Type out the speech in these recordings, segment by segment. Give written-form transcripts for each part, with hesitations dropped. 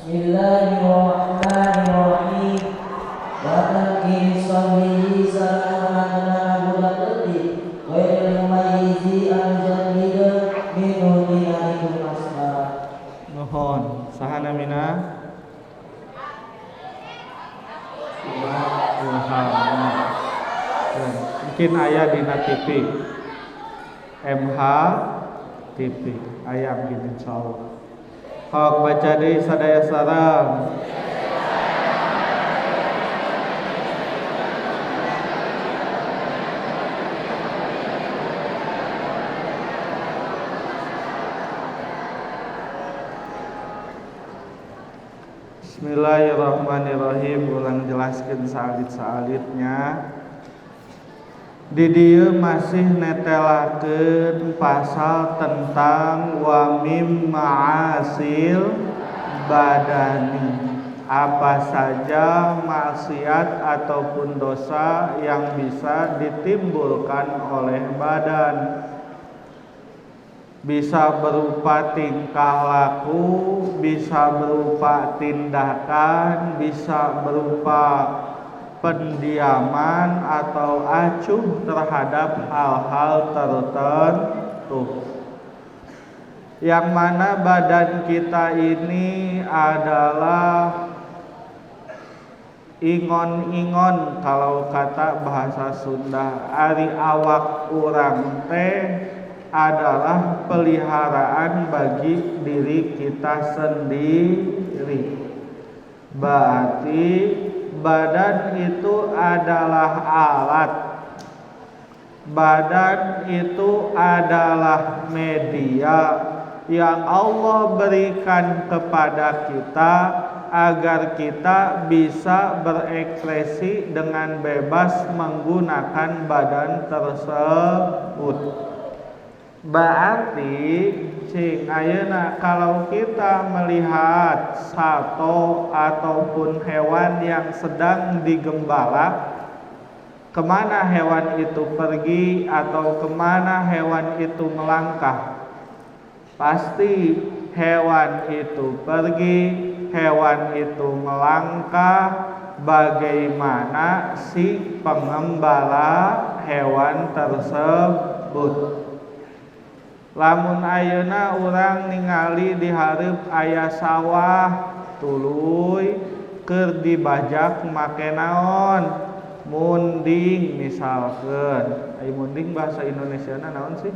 Bismillahirrahmanirrahim. Wa tanki sahbihi salaman bulaqati wa ilmaizi al-jadida minu dinaikum asma. Nuhun, sahana mina mungkin ayah dina TV MH TV ayam gitu insyaallah. Hak baca deui sadaya sareng. Bismillahirrahmanirrahim. Ulang jelaskeun saalit-saalitnya. Di dieu masih netelakeun pasal tentang wa mim ma'asil badani. Apa saja maksiat ataupun dosa yang bisa ditimbulkan oleh badan. Bisa berupa tingkah laku, bisa berupa tindakan, bisa berupa pendiaman atau acuh terhadap hal-hal tertentu. Yang mana badan kita ini adalah ingon-ingon kalau kata bahasa Sunda. Ari awak urang teh adalah peliharaan bagi diri kita sendiri. Berarti badan itu adalah alat. Badan itu adalah media yang Allah berikan kepada kita agar kita bisa berekspresi dengan bebas menggunakan badan tersebut. Berarti cing ayeuna kalau kita melihat sato ataupun hewan yang sedang digembala, kemana hewan itu pergi atau kemana hewan itu melangkah? Pasti hewan itu pergi, hewan itu melangkah bagaimana si pengembala hewan tersebut. Lamun ayeuna urang ningali di hareup aya sawah tuluy keur dibajak make naon? Munding misalkeun. Ai munding bahasa Indonesiana naon sih?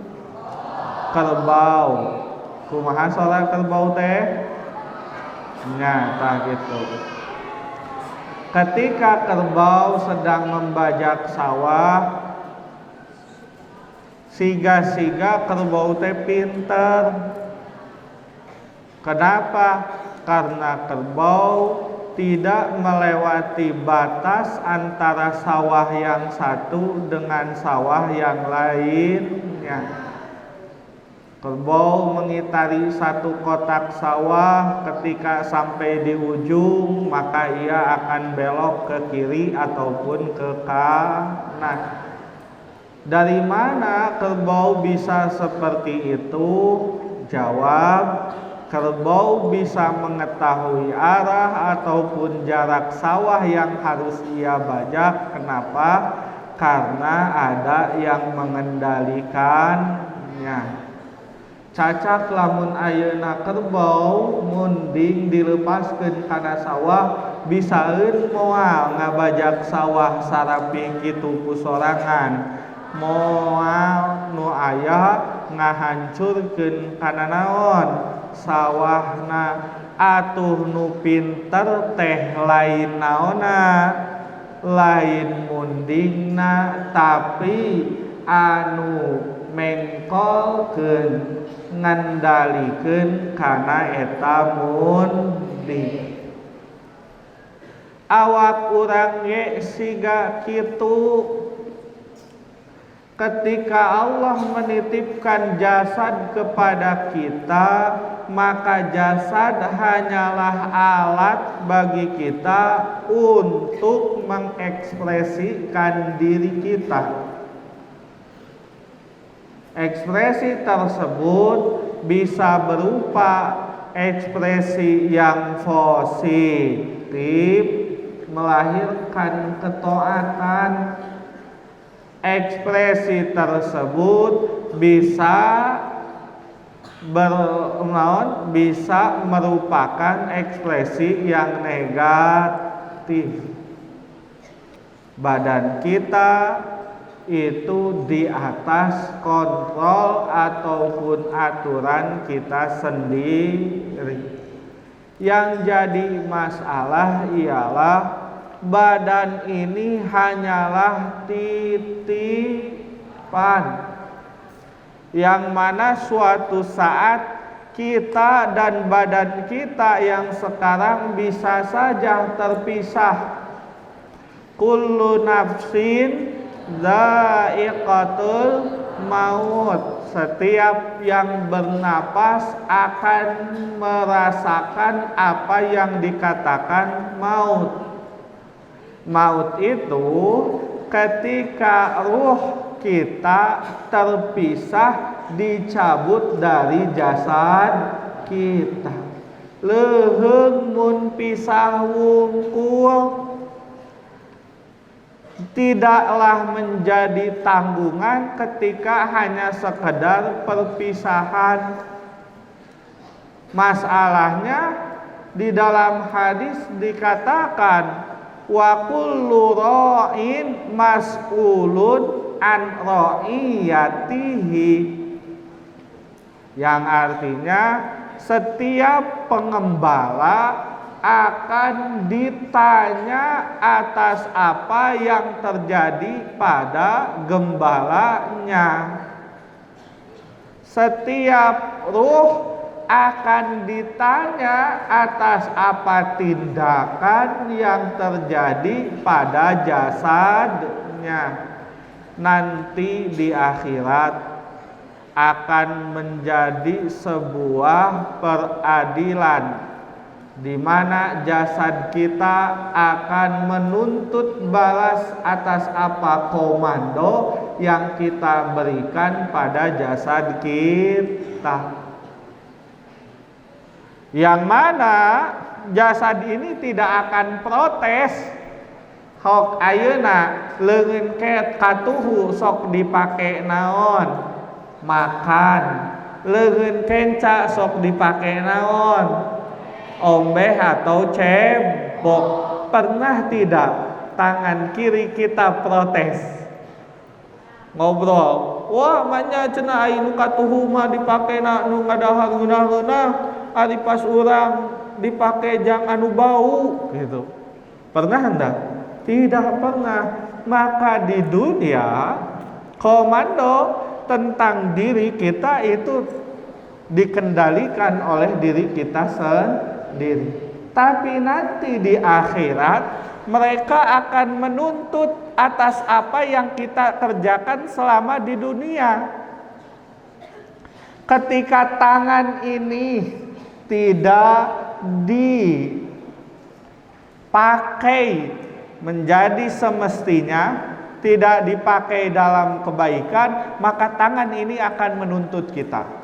Kerbau. Kumaha soal kerbau teh? Nya tah gitu. Ketika kerbau sedang membajak sawah, siga-siga kerbau teh pinter. Kenapa? Karena kerbau tidak melewati batas antara sawah yang satu dengan sawah yang lainnya. Kerbau mengitari satu kotak sawah, ketika sampai di ujung maka ia akan belok ke kiri ataupun ke kanan. Dari mana kerbau bisa seperti itu? Jawab, kerbau bisa mengetahui arah ataupun jarak sawah yang harus ia bajak. Kenapa? Karena ada yang mengendalikannya. Cacak lamun ayeuna kerbau munding dilepaskeun kana sawah, bisaeun moal ngabajak sawah sarapih kitu ku sorangan. Moal nu aya ngahancurkeun kana naon? Sawahna. Atuh nu pinter teh lain naonna? Lain mundingna, tapi anu mengkolkeun ngandalikeun kana eta munding. Awak urang ge siga kitu. Ketika Allah menitipkan jasad kepada kita, maka jasad hanyalah alat bagi kita untuk mengekspresikan diri kita. Ekspresi tersebut bisa berupa ekspresi yang positif melahirkan ketaatan. Ekspresi tersebut bisa bisa merupakan ekspresi yang negatif. Badan kita itu di atas kontrol ataupun aturan kita sendiri. Yang jadi masalah ialah badan ini hanyalah titipan, yang mana suatu saat kita dan badan kita yang sekarang bisa saja terpisah. Kullu nafsin dha'iqatul maut. Setiap yang bernapas akan merasakan apa yang dikatakan maut. Maut itu ketika ruh kita terpisah, dicabut dari jasad kita. Leheung mun pisah wungkul, tidaklah menjadi tanggungan ketika hanya sekedar perpisahan. Masalahnya di dalam hadis dikatakan wa kullu ra'in mas'ulun an ra'iyatihi, yang artinya setiap pengembala akan ditanya atas apa yang terjadi pada gembalanya. Setiap ruh akan ditanya atas apa tindakan yang terjadi pada jasadnya. Nanti di akhirat akan menjadi sebuah peradilan, di mana jasad kita akan menuntut balas atas apa komando yang kita berikan pada jasad kita. Yang mana jasad ini tidak akan protes. Hok ayeuna leungeun ket katuhu sok dipake naon? Makan. Leungeun kenca sok dipake naon? Ombeh atau cebok. Pernah tidak tangan kiri kita protes? Ngobrol, wah manya cenah ai nu katuhu mah dipake na nu ngadahar geunah-geunah, ari pas urang dipake jang anu bau gitu. Pernah enggak? Tidak pernah. Maka di dunia komando tentang diri kita itu dikendalikan oleh diri kita sendiri. Tapi nanti di akhirat mereka akan menuntut atas apa yang kita kerjakan selama di dunia. Ketika tangan ini tidak dipakai menjadi semestinya, tidak dipakai dalam kebaikan, maka tangan ini akan menuntut kita.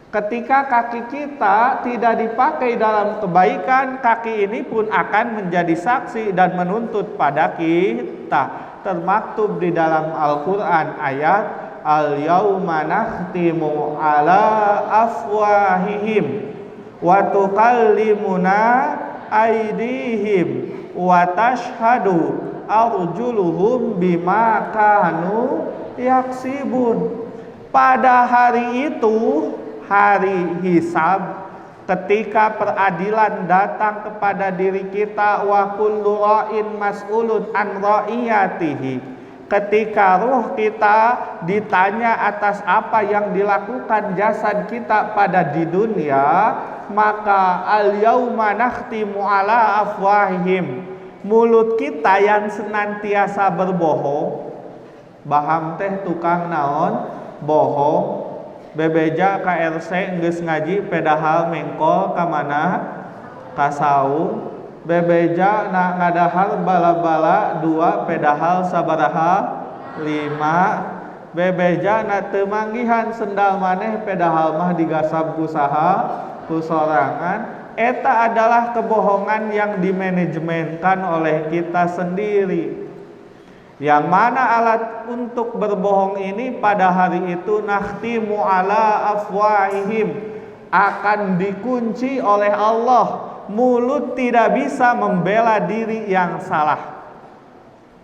Ketika kaki kita tidak dipakai dalam kebaikan, kaki ini pun akan menjadi saksi dan menuntut pada kita. Termaktub di dalam Al-Quran ayat al-yauma nakhtimu ala afwahihim wa tukallimuna aydihim wa tashhadu arjuluhum bima kanu yaksibun. Pada hari itu, hari hisab, ketika peradilan datang kepada diri kita, wa kullu ra'in mas'ulun an ra'iyatihi, ketika ruh kita ditanya atas apa yang dilakukan jasad kita pada di dunia, maka al-yauma nakhtimu ala afwahihim, mulut kita yang senantiasa berbohong, baham teh tukang naon bohong, bebeja KRC geus ngaji pedahal mengkol ka mana ka saung, bebeja na ngadahar bala-bala 2 pedahal sabaraha 5, bebeja na teu manggihan sendal maneh pedahal mah digasab ku saha ku sorangan, eta adalah kebohongan yang dimanajemenkan oleh kita sendiri. Yang mana alat untuk berbohong ini pada hari itu nakhtimu ala afwahihim, akan dikunci oleh Allah. Mulut tidak bisa membela diri yang salah.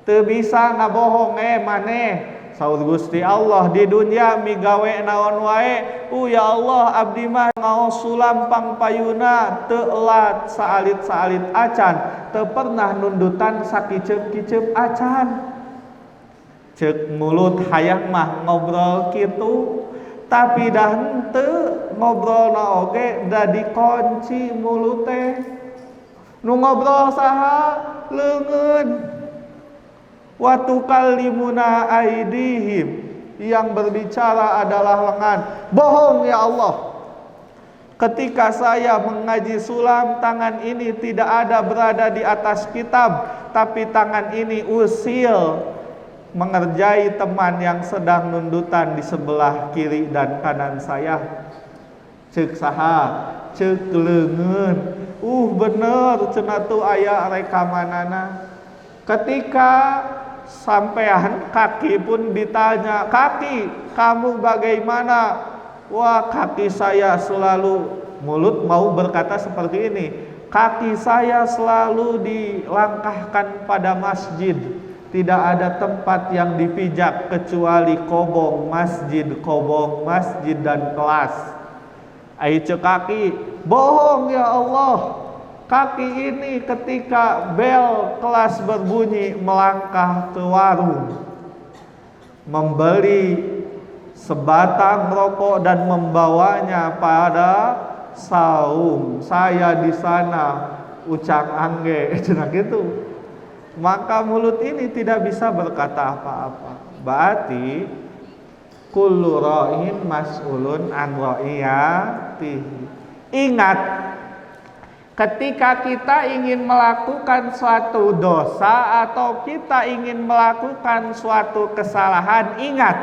Teu bisa ngabohong maneh. Saur Gusti Allah di dunia migawe naon wae. Ya Allah abdi mah ngaos sulam pangpayuna teu elat saalit-saalit acan, teu pernah nundutan sakiceup-kiceup acan. Ceuk mulut hayang mah ngobrol kitu, tapi dah henteu ngobrolna oge da dikunci mulut teh. Nu ngobrol saha? Leungeun. Wa tukallimuna aidihim, yang berbicara adalah lengan. Bohong ya Allah. Ketika saya mengaji sulam, tangan ini tidak ada berada di atas kitab, tapi tangan ini usil mengerjai teman yang sedang nundutan di sebelah kiri dan kanan saya. Ceuk saha? Ceuk leungeun. Bener cenah tu aya rekamanana. Ketika sampean kaki pun ditanya, "Kaki, kamu bagaimana?" Wah, kaki saya selalu, mulut mau berkata seperti ini, "Kaki saya selalu dilangkahkan pada masjid. Tidak ada tempat yang dipijak kecuali kobong masjid dan kelas." Aice kaki, bohong ya Allah. Kaki ini ketika bel kelas berbunyi melangkah ke warung, membeli sebatang rokok dan membawanya pada saum. Saya di sana ucang angge, cenah gitu. Maka mulut ini tidak bisa berkata apa-apa. Berarti kullu ra'in mas'ulun an ra'iyatihi. Ingat, ketika kita ingin melakukan suatu dosa atau kita ingin melakukan suatu kesalahan, ingat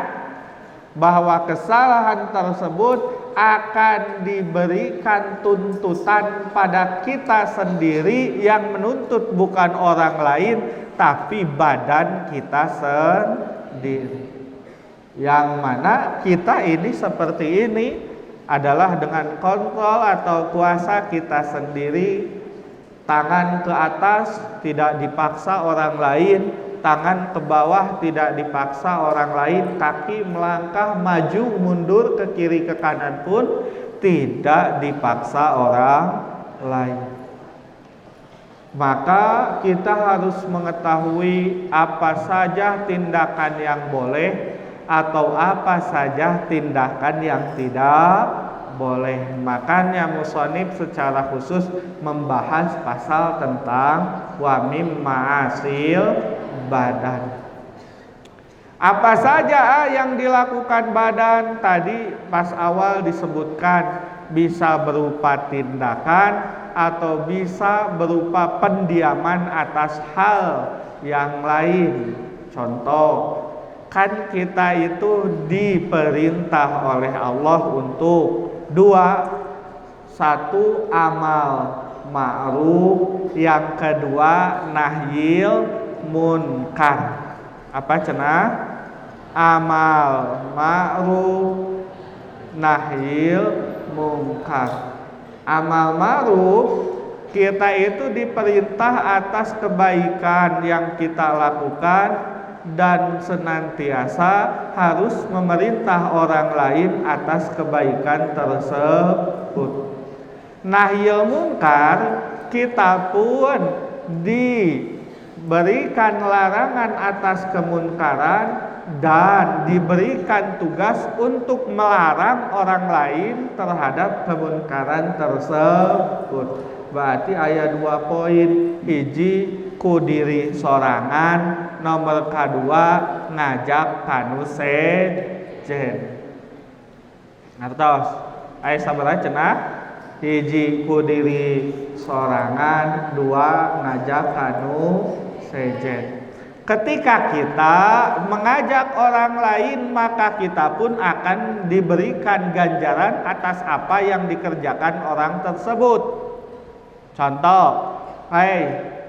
bahwa kesalahan tersebut akan diberikan tuntutan pada kita sendiri, yang menuntut bukan orang lain tapi badan kita sendiri. Yang mana kita ini seperti ini adalah dengan kontrol atau kuasa kita sendiri. Tangan ke atas tidak dipaksa orang lain, tangan ke bawah tidak dipaksa orang lain, kaki melangkah maju mundur ke kiri ke kanan pun tidak dipaksa orang lain. Maka kita harus mengetahui apa saja tindakan yang boleh atau apa saja tindakan yang tidak boleh. Makanya musonib secara khusus membahas pasal tentang wa mimma asil badan. Apa saja yang dilakukan badan tadi pas awal disebutkan, bisa berupa tindakan atau bisa berupa pendiaman atas hal yang lain. Contoh, kan kita itu diperintah oleh Allah untuk satu amal ma'ruf, yang kedua nahyil munkar. Apa cenah? Amal ma'ruf, nahyil munkar. Amal ma'ruf, kita itu diperintah atas kebaikan yang kita lakukan dan senantiasa harus memerintah orang lain atas kebaikan tersebut. Nahyil munkar, kita pun diberikan larangan atas kemunkaran dan diberikan tugas untuk melarang orang lain terhadap kemunkaran tersebut. Berarti aya 2 poin, hiji ku diri sorangan, nomor kedua ngajak kanu sejen. Ngertos? Aya sabaraha cenah? Hiji ku diri sorangan, 2 ngajak kanu sejen. Ketika kita mengajak orang lain, maka kita pun akan diberikan ganjaran atas apa yang dikerjakan orang tersebut. Contoh,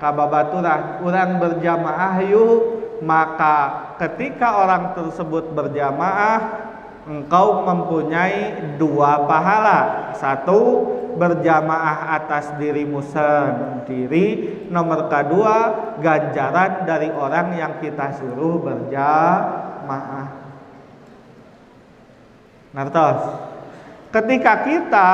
kababaturan orang berjamaah yuk, maka ketika orang tersebut berjamaah, engkau mempunyai 2 pahala. 1, berjamaah atas dirimu sendiri. Nomor kedua, ganjaran dari orang yang kita suruh berjamaah. Ngertos? Ketika kita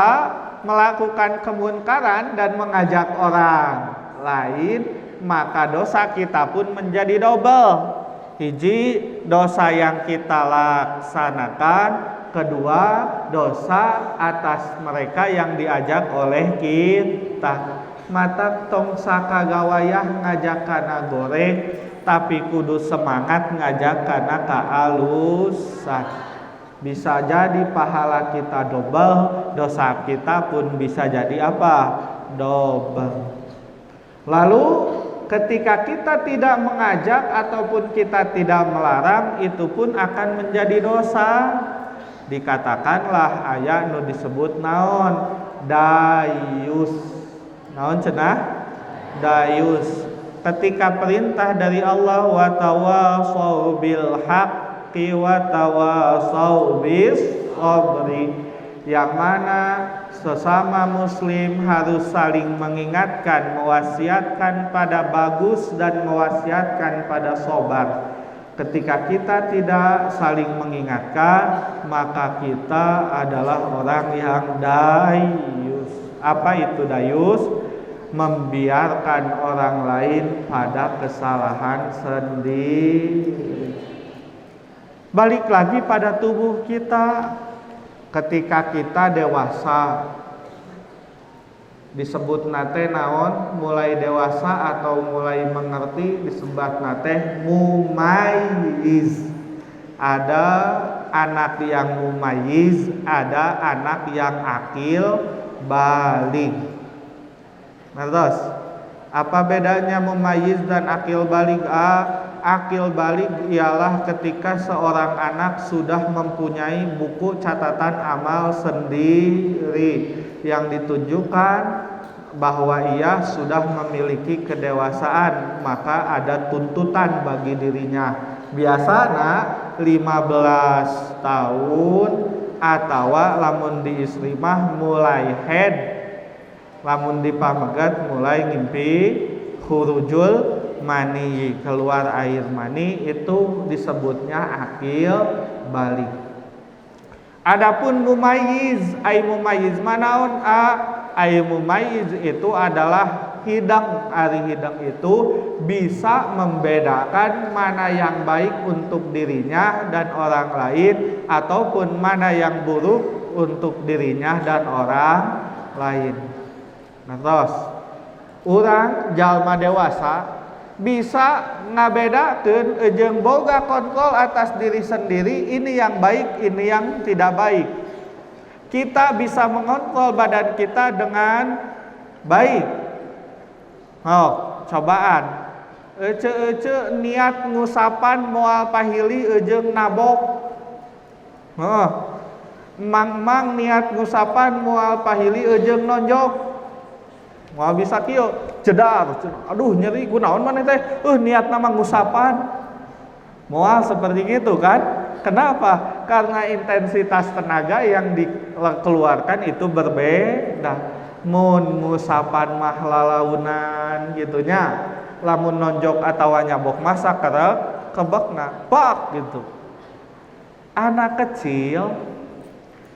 melakukan kemunkaran dan mengajak orang lain, maka dosa kita pun menjadi double. Hiji, dosa yang kita laksanakan. Kedua, dosa atas mereka yang diajak oleh kita. Mata tong sakagawayah ngajak kana goreng, tapi kudu semangat ngajak kana kaalusan. Bisa jadi pahala kita double, dosa kita pun bisa jadi apa? Double. Lalu ketika kita tidak mengajak ataupun kita tidak melarang, itu pun akan menjadi dosa. Dikatakanlah aya nu disebut naon? Dayus. Naon cenah? Dayus. Ketika perintah dari Allah, wa tawasau bil haqqi wa tawasau bis sabri, yang mana sesama muslim harus saling mengingatkan, mewasiatkan pada bagus dan mewasiatkan pada sabar. Ketika kita tidak saling mengingatkan, maka kita adalah orang yang dayus. Apa itu dayus? Membiarkan orang lain pada kesalahan sendiri. Balik lagi pada tubuh kita. Ketika kita dewasa, disebut nate naon, mulai dewasa atau mulai mengerti, disebut nate mumayyiz. Ada anak yang mumayyiz, ada anak yang akil baligh. Ngertos? Apa bedanya mumayyiz dan akil baligh? Akil baligh ialah ketika seorang anak sudah mempunyai buku catatan amal sendiri yang ditunjukkan bahwa ia sudah memiliki kedewasaan, maka ada tuntutan bagi dirinya. Biasanya 15 tahun atau lamun di istri mah mulai head, lamun di pamegat mulai ngimpi khurujul mani, keluar air mani, itu disebutnya akil baligh. Adapun mumayyiz, ay mumayyiz manaon ay mumayyiz itu adalah hidang. Ari hidang itu bisa membedakan mana yang baik untuk dirinya dan orang lain, ataupun mana yang buruk untuk dirinya dan orang lain. Nah, terus urang jalma dewasa bisa ngabedakeun jeung boga kontrol atas diri sendiri, ini yang baik, ini yang tidak baik. Kita bisa mengontrol badan kita dengan baik. Oh, cobaan. Ece niat ngusapan moal pahili jeung nabok. Mang niat ngusapan moal pahili jeung nonjok. Moal bisa kieu jedar, aduh nyeri kunaon maneh teh, niat nama ngusapan. Moal seperti gitu kan? Kenapa? Karena intensitas tenaga yang dikeluarkan itu berbeda. Mun ngusapan mah lalaunan gitunya, lamun nonjok atawa nyabok masak karek kebekna pak gitu. Anak kecil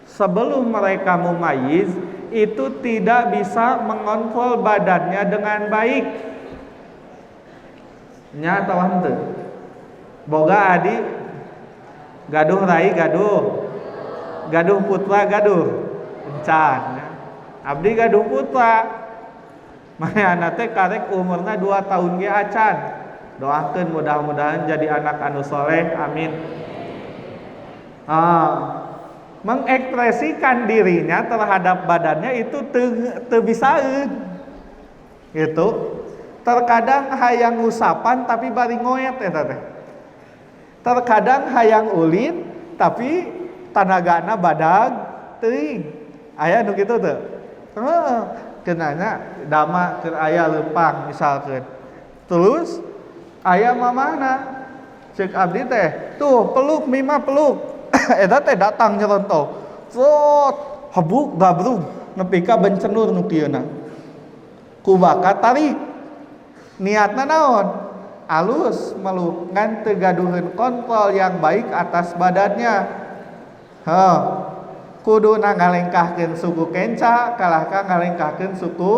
sebelum mereka mumayyiz itu tidak bisa mengontrol badannya dengan baik. Nya atawa henteu? Boga adi gaduh rai gaduh putra gaduh encan. Abdi gaduh putra. Mahana teh karek umurna 2 tahun ge acan. Doakeun mudah-mudahan jadi anak anu soleh, amin. Mengekspresikan dirinya terhadap badannya itu teu bisaeun. Gitu. Terkadang hayang usapan tapi bari ngoet eta teh. Terkadang hayang ulin tapi tanagana badag teuing. Aya nu kitu teu? Heeh, keunana dama keur aya leumpang misalkeun. Terus aya mamahna ceuk abdi teh, tuh peluk mima peluk. Eta teh datang nyerontoh. Zot, habuk gabrug nepi ka bencenur nu kieuna. Ku bakat tarik. Niatna naon? Alus meluk ngan teu gaduheun kontrol yang baik atas badannya. Kuduna ngalengkahkeun suku kenca kalahkah ngalengkahkeun suku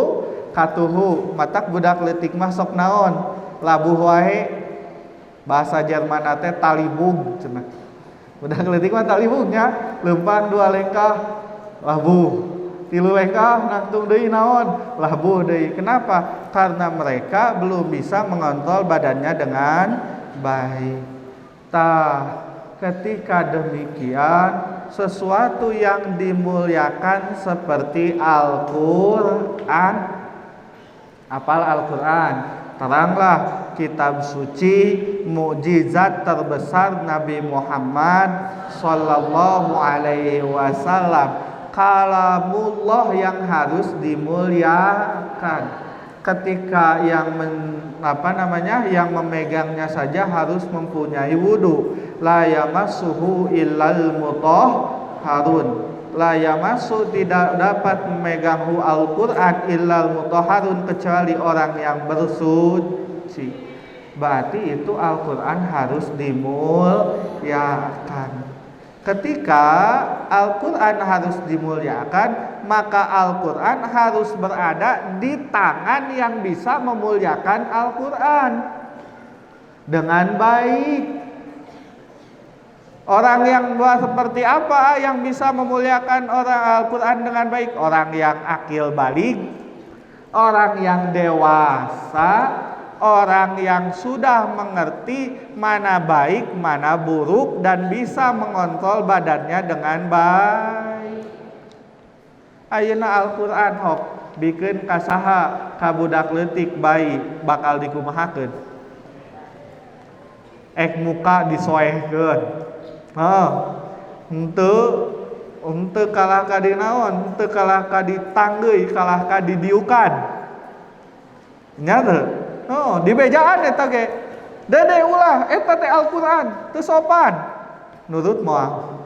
katuhu. Matak budak leutik mah sok naon? Labuh wae. Bahasa Jerman teh talibung cenah. Budak leutik mah talibungnya leumpang 2 lengkah labuh. 3 lengkah nangtung deui naon? Labuh deui. Kenapa? Karena mereka belum bisa mengontrol badannya dengan baik. Ketika demikian, sesuatu yang dimuliakan seperti Al-Qur'an. Apal Al-Qur'an? Teranglah kitab suci, mukjizat terbesar Nabi Muhammad sallallahu alaihi wasallam. Kalamullah yang harus dimuliakan. Ketika yang yang memegangnya saja harus mempunyai wudu. La yamassuhu illal mutahharun. La yamassu tidak dapat memegang Al-Qur'an illal mutahharun kecuali orang yang bersuci. Berarti itu Al-Qur'an harus dimuliakan. Ketika Al-Qur'an harus dimuliakan, maka Al-Qur'an harus berada di tangan yang bisa memuliakan Al-Qur'an dengan baik. Orang yang seperti apa yang bisa memuliakan orang Al-Qur'an dengan baik? Orang yang akil balik, orang yang dewasa, orang yang sudah mengerti mana baik, mana buruk dan bisa mengontrol badannya dengan baik. Ayeuna Al-Qur'an hok bikeun ka saha? Ka budak leutik bayi bakal dikumahakeun. Ek muka disoehkeun. Henteu kalah ka dinaon, henteu kalah ka ditanggeui, kalah ka didiukan. Nya teu? Di bejaan eta ge. Dede ulah eta teh Al-Qur'an teu sopan. Nurut moal.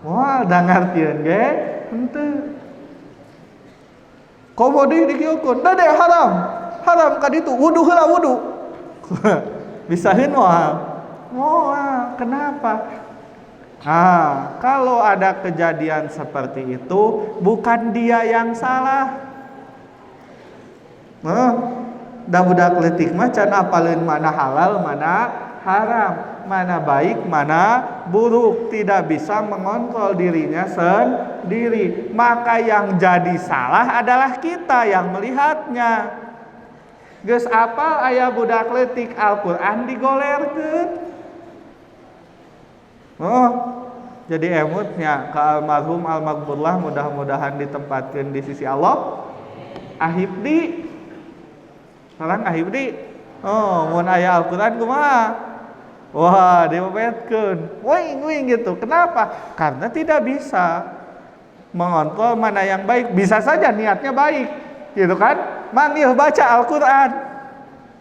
Moal da ngartieun ge henteu. Komo deui dikieukeun. Dede haram. Haram ka ditu. Wudu heula wudu. Bisaheun moal. Moal. Kenapa? Kalau ada kejadian seperti itu, bukan dia yang salah. Da budak leutik mah can apaleun mana halal, mana haram, mana baik, mana buruk, tidak bisa mengontrol dirinya sendiri. Maka yang jadi salah adalah kita yang melihatnya. Geus apal aya budak leutik Al-Qur'an digolerkeun. Jadi emutnya ke almarhum almaghfurlah, mudah-mudahan ditempatkan di sisi Allah. Ahibdi sareng ahibdi mun aya Al-Qur'an kumaha? Wah, dipepetkeun wing gitu. Kenapa? Karena tidak bisa mengontrol mana yang baik. Bisa saja niatnya baik gitu kan, manggil baca Al-Qur'an,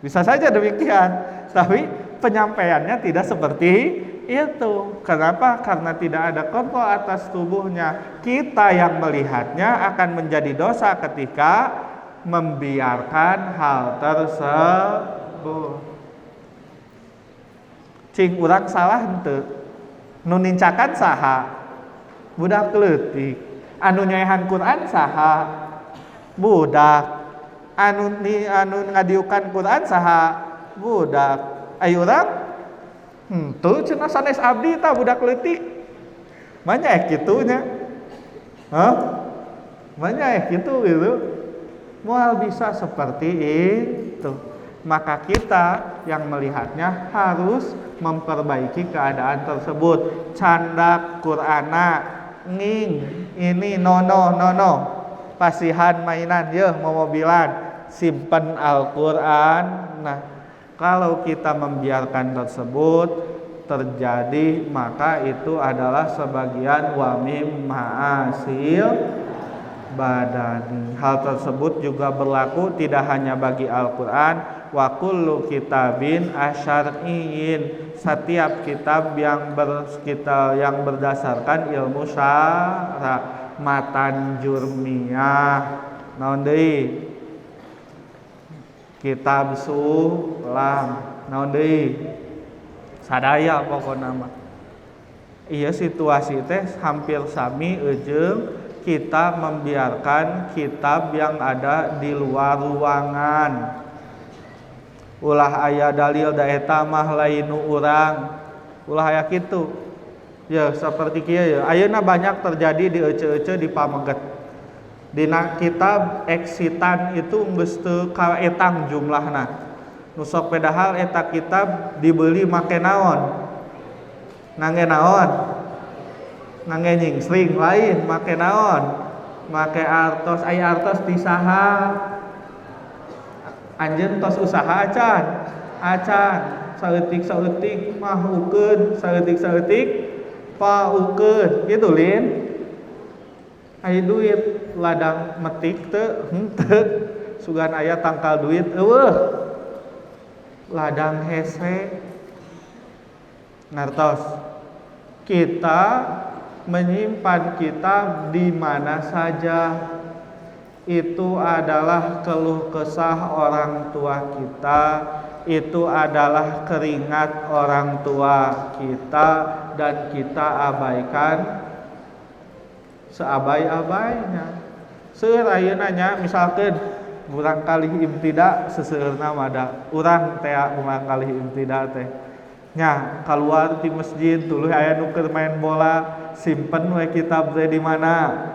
bisa saja demikian, tapi penyampaiannya tidak seperti itu. Kenapa? Karena tidak ada kontrol atas tubuhnya. Kita yang melihatnya akan menjadi dosa ketika membiarkan hal tersebut. Cing urang salah henteu? Nu nincakan saha? Budak leutik. Anu nyaehan Quran saha? Budak. Anu ngadiukan Quran saha? Budak. Ayo urang tuh cenah sanes abdi tah budak leutik. Manya kitunya. Manya kitu gitu. Moal bisa seperti itu. Maka kita yang melihatnya harus memperbaiki keadaan tersebut. Candak Qur'ana nging ini nono pasihan mainan yeuh mau mobilan. simpen Al-Quran. Nah, kalau kita membiarkan tersebut terjadi, maka itu adalah sebagian wamim ma'asil badani. Hal tersebut juga berlaku tidak hanya bagi Al-Quran. Wa kullu kitabin asyar'iyyin, setiap kitab yang berdasarkan ilmu syara. Matan jurmiyah naon deui, kitab sulam naon deui, sadaya pokona mah. Iya situasi teh hampir sami ejeung kita membiarkan kitab yang ada di luar ruangan. Ulah aya dalil da eta mah lainu urang, ulah aya kitu. Ya seperti kieu ya. Ayeuna banyak terjadi di ece-ece di pameget. Dina kitab eksitan itu geus teu kaetang jumlahna. Nu sok pedahal eta kitab dibeli make naon? Ngangge naon? Ngangge nyingsling lain, make naon? Make artos, aya artos di saha? Anjeun tos usaha acan. Acan saeutik-saeutik mah ukeun, saeutik-saeutik paukeun gitu lin. Aya duit ladang metik teu sugan aya tangkal duit eueuh ladang hese. Ngartos kita menyimpan kitab di mana saja itu adalah keluh kesah orang tua kita, itu adalah keringat orang tua kita, dan kita abaikan seabai-abainya. Seueur ayeuna nya misalkeun urang kalih imtida seseueurna mada urang teh urang kalih imtida teh nya keluar di masjid tuluy aya nu keur main bola, simpen we kitab teh di mana?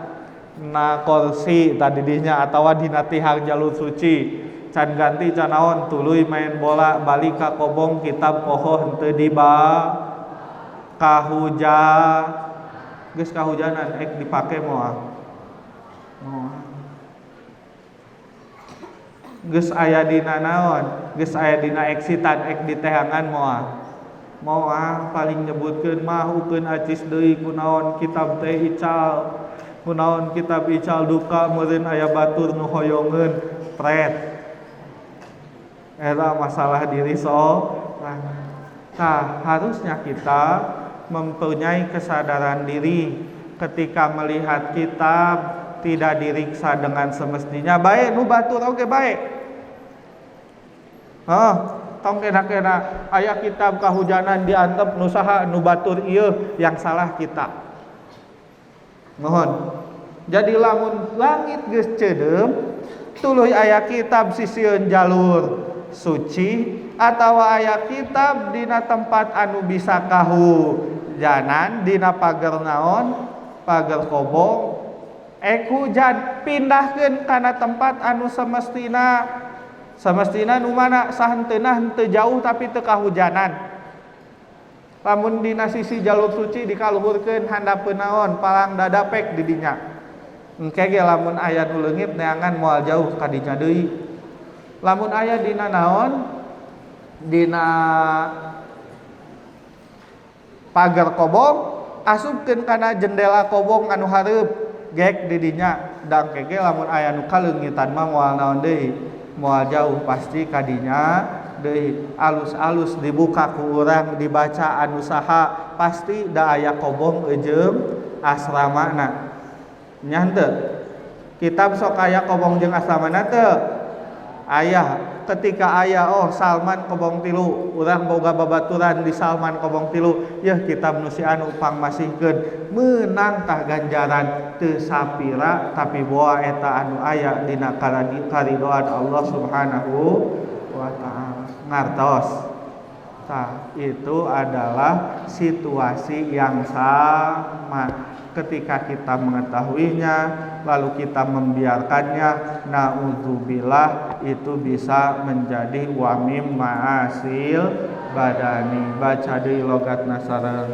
Na kursi tadi dinya atawa dina tihang jalur suci. Can ganti can naon tuluy main bola balik ka kobong kitab poho henteu diba kahujan. Geus kahujanan ek dipake moal. Geus aya dina naon? Geus aya dina eksitan ek ditehangan moal. Moal paling nyebutkeun mah ukeun acis deui kunaon kitab teh ical. Kunaon kitab ical duka meureun aya batur nu hoyongeun pret. Eta masalah diri Nah, harusnya kita mempunyai kesadaran diri ketika melihat kitab tidak diriksa dengan semestinya. Baik nu batur oge baik. Tong kena aya kitab kahujanan diantep nu saha nu batur ieu yang salah kita. Mohon. Jadi lamun langit geus ceudem tuluy aya kitab sisieun jalur suci atawa aya kitab dina tempat anu bisa kahujanan dina pager naon? Pager kobong. Hujan pindahkeun kana tempat anu semestina. Semestina nu mana sahenteuna henteu jauh tapi teu kahujanan. Lamun dina sisi jalur suci dikaluhurkeun handapeun naon? Palang dadapek di dinya. Engke ge lamun aya nu leungit neangan moal jauh ka dinya deui. Lamun aya dina naon? Dina pagar kobong, asupkeun kana jendela kobong anu hareup gek di dinya. Dangke ge lamun aya nu kaleungitan mah moal naon deui? Moal jauh pasti ka dinya deui. Alus-alus dibuka ku urang dibaca anu saha pasti da aya kobong eujeum asramana. Nya henteu? Kitab sok aya kobong jeung asramana teu? Aya. Ketika aya Salman kobong tilu, urang boga babaturan di Salman kobong tilu, yeuh kitab nu si anu pangmasihkeun meunang tah ganjaran teu sapira tapi boa eta anu aya dina karidoan Allah Subhanahu wa taala. Ngartos. Tah, itu adalah situasi yang sama. Ketika kita mengetahuinya lalu kita membiarkannya, naudzubillah, itu bisa menjadi wamim ma'asil badani. Baca deui logat nasaran.